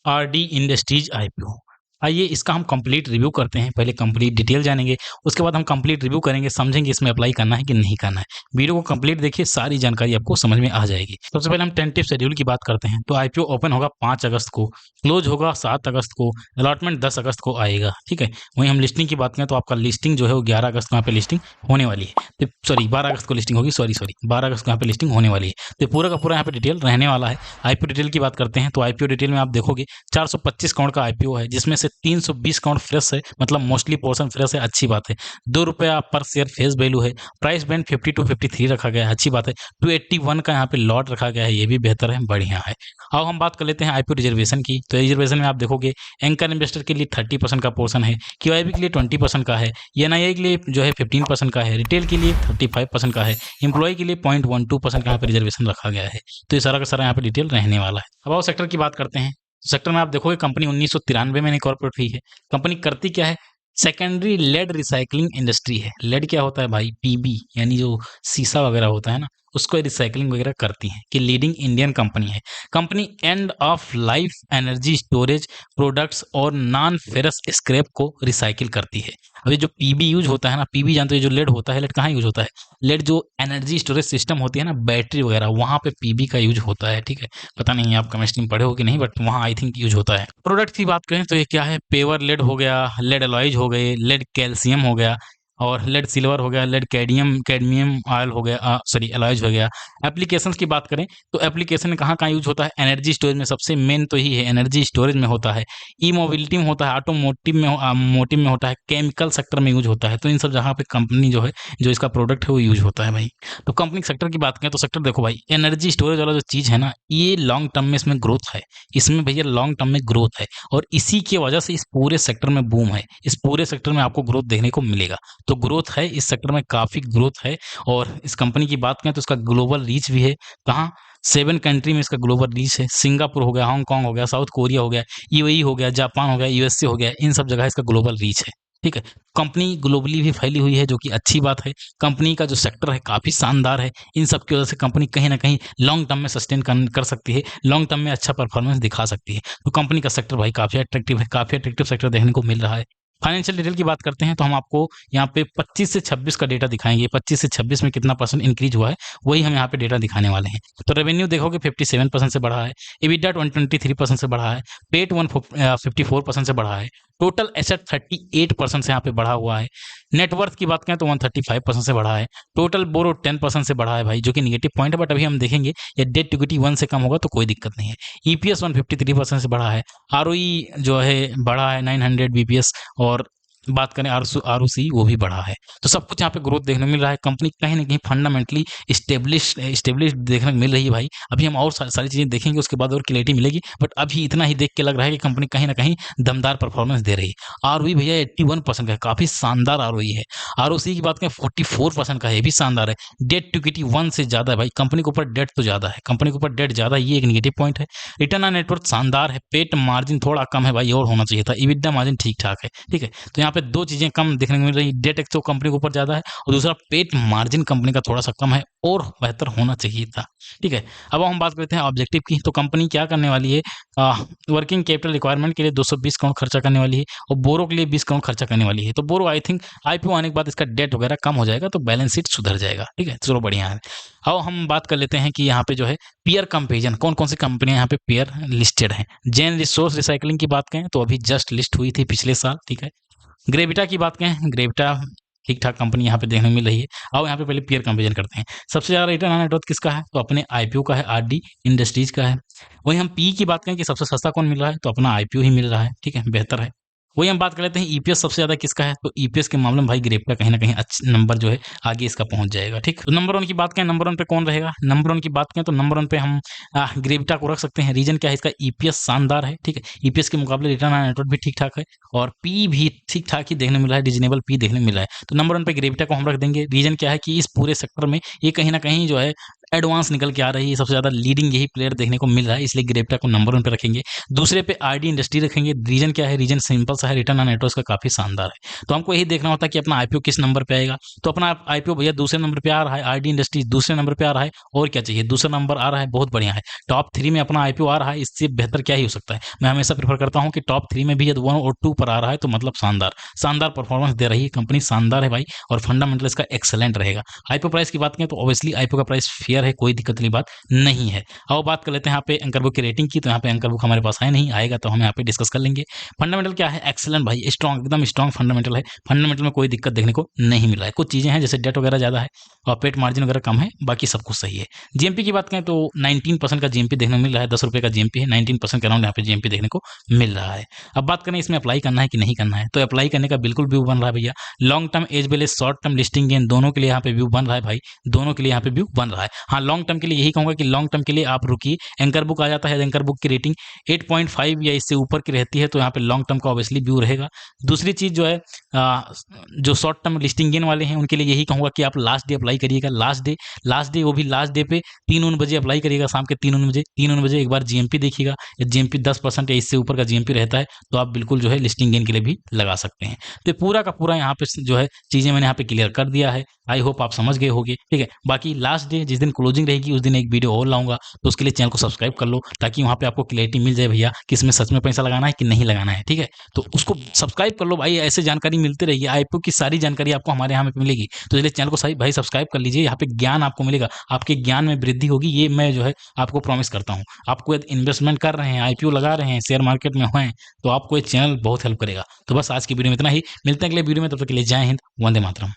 RD industries IPO. आइए इसका हम कंप्लीट रिव्यू करते हैं। पहले कंप्लीट डिटेल जानेंगे, उसके बाद हम कंप्लीट रिव्यू करेंगे, समझेंगे इसमें अप्लाई करना है कि नहीं करना है। वीडियो को कंप्लीट देखिए, सारी जानकारी आपको समझ में आ जाएगी। सबसे पहले हम टेंटेटिव शेड्यूल की बात करते हैं। तो आईपीओ ओपन होगा 5 अगस्त को, क्लोज होगा 7 अगस्त को, अलॉटमेंट 10 अगस्त को आएगा। ठीक है, वहीं हम लिस्टिंग की बात करें तो आपका लिस्टिंग जो है वो 11 अगस्त को यहाँ पे लिस्टिंग होने वाली है। सॉरी 12 अगस्त को लिस्टिंग होगी, सॉरी 12 अगस्त को यहाँ पे लिस्टिंग होने वाली है। तो पूरा का पूरा यहाँ पे डिटेल रहने वाला है। आईपीओ डिटेल की बात करते हैं तो आईपीओ डिटेल में आप देखोगे 425 करोड़ का आईपीओ है, जिसमें से 320 करोड़ फ्रेश है, मतलब मोस्टली पोर्शन फ्रेश है, अच्छी बात है। ₹2 पर शेयर फेस वैल्यू है। प्राइस बैंड 50 to 53 रखा गया है, अच्छी बात है। 281 का यहाँ पे लॉट रखा गया है, ये भी बेहतर है, बढ़िया है। अब हम बात कर लेते हैं आईपीओ रिजर्वेशन की। तो रिजर्वेशन में आप देखोगे एंकर इन्वेस्टर के लिए 30% का पोर्शन है, क्यूआईबी के लिए 20% का है, एनआईआई के लिए जो है 15% का है, रिटेल के लिए 35% का है, एम्प्लॉय के लिए 0.12% का यहाँ पे रिजर्वेशन रखा गया है। तो ये सारा का सारा यहाँ पे डिटेल रहने वाला है। अब आओ सेक्टर की बात करते हैं। सेक्टर में आप देखोगे कंपनी 1993 में इनकॉर्पोरेट हुई है। कंपनी करती क्या है? सेकेंडरी लेड रिसाइकलिंग इंडस्ट्री है। लेड क्या होता है भाई? पीबी, यानी जो शीशा वगैरह होता है ना, उसको रिसाइकलिंग वगैरह करती है। कि लीडिंग इंडियन कंपनी है। Company end of life energy storage products और नॉन फेरस स्क्रैप को रिसाइकिल करती है। अभी जो पीबी यूज होता है ना, पीबी जानते हो जो लेड होता है, लेड कहाँ यूज होता है? लेड जो एनर्जी स्टोरेज सिस्टम होती है ना, बैटरी वगैरह, वहाँ पे पीबी का यूज होता है। ठीक है, पता नहीं आप केमिस्ट्री में पढ़े हो कि नहीं, बट वहाँ आई थिंक यूज होता है। प्रोडक्ट की बात करें तो ये क्या है? पेवर लेड हो गया, लेड एलॉयज हो गए, लेड कैल्शियम हो गया, और लेड सिल्वर हो गया, लेड कैडमियम ऑयल हो गया, सॉरी एलॉयज हो गया। एप्लीकेशंस की बात करें तो एप्लीकेशन में कहाँ कहाँ यूज होता है? एनर्जी स्टोरेज में सबसे मेन तो ही है, एनर्जी स्टोरेज में होता है, ई मोबिलिटी में होता है, ऑटोमोटिव में मोटिव में होता है, केमिकल सेक्टर में यूज होता है। तो इन सब जगह पे कंपनी जो है, जो इसका प्रोडक्ट है वो यूज होता है भाई। तो कंपनी सेक्टर की बात करें तो सेक्टर देखो भाई, एनर्जी स्टोरेज वाला जो चीज़ है ना, ये लॉन्ग टर्म में इसमें ग्रोथ है। इसमें भैया लॉन्ग टर्म में ग्रोथ है, और इसी की वजह से इस पूरे सेक्टर में बूम है। इस पूरे सेक्टर में आपको ग्रोथ देखने को मिलेगा। तो ग्रोथ है, इस सेक्टर में काफ़ी ग्रोथ है। और इस कंपनी की बात करें तो इसका ग्लोबल रीच भी है। कहाँ? 7 कंट्री में इसका ग्लोबल रीच है। सिंगापुर हो गया, हांगकांग हो गया, साउथ कोरिया हो गया, यूएई हो गया, जापान हो गया, यूएसए हो गया, इन सब जगह इसका ग्लोबल रीच है। ठीक है, कंपनी ग्लोबली भी फैली हुई है, जो कि अच्छी बात है। कंपनी का जो सेक्टर है काफ़ी शानदार है। इन सब की वजह से कंपनी कहीं ना कहीं लॉन्ग टर्म में सस्टेन कर सकती है, लॉन्ग टर्म में अच्छा परफॉर्मेंस दिखा सकती है। तो कंपनी का सेक्टर भाई काफ़ी अट्रैक्टिव है, काफ़ी अट्रैक्टिव सेक्टर देखने को मिल रहा है। फाइनेंशियल डिटेल की बात करते हैं तो हम आपको यहाँ पे 25 से 26 का डेटा दिखाएंगे। 25 से 26 में कितना परसेंट इंक्रीज हुआ है, वही हम यहाँ पे डेटा दिखाने वाले हैं। तो रेवेन्यू देखोगे 57% से बढ़ा है, EBITDA 123% से बढ़ा है, पेट 154% से बढ़ा है, टोटल एसेट 38% से यहाँ पे बढ़ा हुआ है। नेटवर्थ की बात करें तो 135% से बढ़ा है। टोटल बोरो 10% से बढ़ा है भाई, जो कि निगेटिव पॉइंट है, बट अभी हम देखेंगे ये डेट टू इक्विटी 1 से कम होगा तो कोई दिक्कत नहीं है। ईपीएस 153% से बढ़ा है। आरओई जो है बढ़ा है 900 बीपीएस, और बात करें आरओसी वो भी बढ़ा है। तो सब कुछ यहाँ पे ग्रोथ देखने को मिल रहा है। कंपनी कहीं ना कहीं फंडामेंटली स्टेब्लिश देखने को मिल रही है भाई। अभी हम और सारी चीज़ें देखेंगे, उसके बाद और क्लैरिटी मिलेगी, बट अभी इतना ही देख के लग रहा है कि कंपनी कहीं ना कहीं दमदार परफॉर्मेंस दे रही है। आरओई भैया 81% का है, काफ़ी शानदार आरओई है। आरओसी की बात करें 44% का है, ये भी शानदार है। डेट टू इक्विटी 1 से ज़्यादा है भाई, कंपनी के ऊपर डेट तो ज़्यादा है, कंपनी के ऊपर डेट ज़्यादा है, ये एक निगेटिव पॉइंट है। रिटर्न ऑन नेटवर्थ शानदार है। पेट मार्जिन थोड़ा कम है भाई, और होना चाहिए था। EBITDA मार्जिन ठीक ठाक है। ठीक है, तो यहाँ पे दो चीज़ें कम देखने को मिल रही है। डेट एक तो कंपनी के ऊपर ज़्यादा है, और दूसरा पेट मार्जिन कंपनी का थोड़ा सा कम है, और बेहतर होना चाहिए था। ठीक है, अब हम बात करते हैं ऑब्जेक्टिव की। तो कंपनी क्या करने वाली है? वर्किंग कैपिटल रिक्वायरमेंट के लिए 220 करोड़ खर्चा करने वाली है, और बोरो के लिए 20 करोड़ खर्चा करने वाली है। तो बोरो आई थिंक आईपीओ आने के बाद इसका डेट वगैरह कम हो जाएगा, तो बैलेंस शीट सुधर जाएगा। ठीक है, चलो बढ़िया है। अब हम बात कर लेते हैं कि यहाँ पे जो है पीयर कंपेरिजन, कौन कौन सी कंपनियां यहाँ पे पीयर लिस्टेड हैं। जैन रिसोर्स रिसाइकलिंग की बात करें तो अभी जस्ट लिस्ट हुई थी पिछले साल। ठीक है, ग्रेविटा की बात करें, ग्रेविटा ठीक ठाक कंपनी यहाँ पे देखने को मिल रही है। अब यहाँ पे पहले पीयर कंपेरिजन करते हैं। सबसे ज़्यादा रिटर्न ऑन नेटवर्थ किसका है? तो अपने आईपीओ का है, आरडी इंडस्ट्रीज का है। वहीं हम पी की बात करें कि सबसे सस्ता कौन मिल रहा है, तो अपना आईपीओ ही मिल रहा है। ठीक है, बेहतर है। वही हम बात कर लेते हैं ईपीएस सबसे ज़्यादा किसका है, तो ईपीएस के मामले में भाई ग्रेविटा कहीं ना कहीं अच्छा नंबर जो है आगे इसका पहुंच जाएगा। ठीक, तो नंबर 1 की बात करें, नंबर 1 पे कौन रहेगा? नंबर 1 की बात करें तो नंबर 1 पे हम ग्रेविटा को रख सकते हैं। रीजन क्या है? इसका ईपीएस शानदार है। ठीक है, ईपीएस के मुकाबले रिटर्न ऑन नेटवर्थ भी ठीक ठाक है, और पी भी ठीक ठाक ही देखने मिल रहा है, रीजनेबल पी देखने मिल रहा है। तो नंबर 1 पे ग्रेविटा को हम रख देंगे। रीजन क्या है कि इस पूरे सेक्टर में ये कहीं ना कहीं जो है एडवांस निकल के आ रही है, सबसे ज़्यादा लीडिंग यही प्लेयर देखने को मिल रहा है, इसलिए ग्रेप्टा को नंबर 1 पे रखेंगे। दूसरे पे आरडी इंडस्ट्री रखेंगे। रीजन क्या है? रीजन सिंपल सा है, रिटर्न ऑन नेटवर्क का काफ़ी शानदार है। तो हमको यही देखना होता है कि अपना आईपीओ किस नंबर पे आएगा। तो अपना आईपीओ भैया दूसरे नंबर पे आ रहा है, आरडी इंडस्ट्री दूसरे नंबर पे आ रहा है, और क्या चाहिए? दूसरा नंबर आ रहा है, बहुत बढ़िया है। टॉप 3 में अपना आईपीओ आ रहा है, इससे बेहतर क्या ही हो सकता है। मैं हमेशा प्रेफर करता हूँ कि टॉप 3 में भी यदि 1 और 2 पर आ रहा है तो मतलब शानदार, शानदार परफॉर्मेंस दे रही है कंपनी, शानदार है भाई, और फंडामेंटल इसका एक्सेलेंट रहेगा। आईपीओ प्राइस की बात करें तो ऑब्वियसली आईपीओ का प्राइस फेयर है, कोई दिक्कत वाली बात नहीं है। अब बात कर लेते हैं यहाँ पे एंकर बुक की रेटिंग की। तो यहाँ पे एंकर बुक हमारे पास है नहीं, आएगा तो हम यहाँ पे डिस्कस कर लेंगे। फंडामेंटल क्या है? एक्सेलेंट भाई, स्ट्रॉन्ग, एकदम स्ट्रॉन्ग फंडामेंटल है। फंडामेंटल में कोई दिक्कत देखने को नहीं मिल रहा है। कुछ चीजें हैं जैसे डेट वगैरह ज्यादा है और पेट मार्जिन वगैरह कम है, बाकी सब कुछ सही है। जीएमपी की बात करें तो 19% का जीएमपी देखने को मिल रहा है। 10 रुपए का जीएमपी है, 19% के अराउंड यहाँ पे जीएमपी देखने को मिल रहा है। अब बात करें इसमें अप्लाई करना है कि नहीं करना है, तो अप्लाई करने का बिल्कुल व्यू बन रहा है भैया। Long term as well as short term listing gain दोनों के लिए यहाँ पे व्यू बन रहा है भाई, दोनों के लिए यहाँ पे व्यू बन रहा है। हाँ, लॉन्ग टर्म के लिए यही कहूंगा कि लॉन्ग टर्म के लिए आप रुकिए। एंकर बुक आ जाता है, एंकर बुक की रेटिंग 8.5 या इससे ऊपर की रहती है, तो यहाँ पे लॉन्ग टर्म का ऑब्वियसली व्यू रहेगा। दूसरी चीज जो है, जो शॉर्ट टर्म लिस्टिंग गेन वाले हैं उनके लिए यही कहूंगा कि आप लास्ट डे अप्लाई करिएगा। लास्ट डे वो भी लास्ट डे पे 3 बजे अप्लाई करिएगा, शाम के 3 बजे। 3 बजे एक बार जीएमपी देखिएगा, जीएमपी 10% या इससे ऊपर का जीएमपी रहता है तो आप बिल्कुल जो है लिस्टिंग गेन के लिए भी लगा सकते हैं। तो पूरा का पूरा यहाँ पे जो है चीजें मैंने यहाँ पे क्लियर कर दिया है। आई होप आप समझ गए होंगे, ठीक है। बाकी लास्ट डे जिस दिन क्लोजिंग रहेगी उस दिन एक वीडियो और लाऊंगा, तो उसके लिए चैनल को सब्सक्राइब कर लो, ताकि वहाँ पे आपको क्लैरिटी मिल जाए भैया कि इसमें सच में पैसा लगाना है कि नहीं लगाना है, ठीक है। तो उसको सब्सक्राइब कर लो भाई, ऐसे जानकारी मिलती रहेगी, आईपीओ की सारी जानकारी आपको हमारे यहाँ पे मिलेगी। तो इसलिए चैनल को सही भाई सब्सक्राइब कर लीजिए, यहाँ पे ज्ञान आपको मिलेगा, आपके ज्ञान में वृद्धि होगी, ये मैं जो है आपको प्रॉमिस करता हूँ। आपको यदि इन्वेस्टमेंट कर रहे हैं, आईपीओ लगा रहे हैं, शेयर मार्केट में हैं, तो आपको ये चैनल बहुत हेल्प करेगा। तो बस आज की वीडियो में इतना ही, मिलते हैं अगले वीडियो में, तब तक के लिए जय हिंद, वंदे मातरम।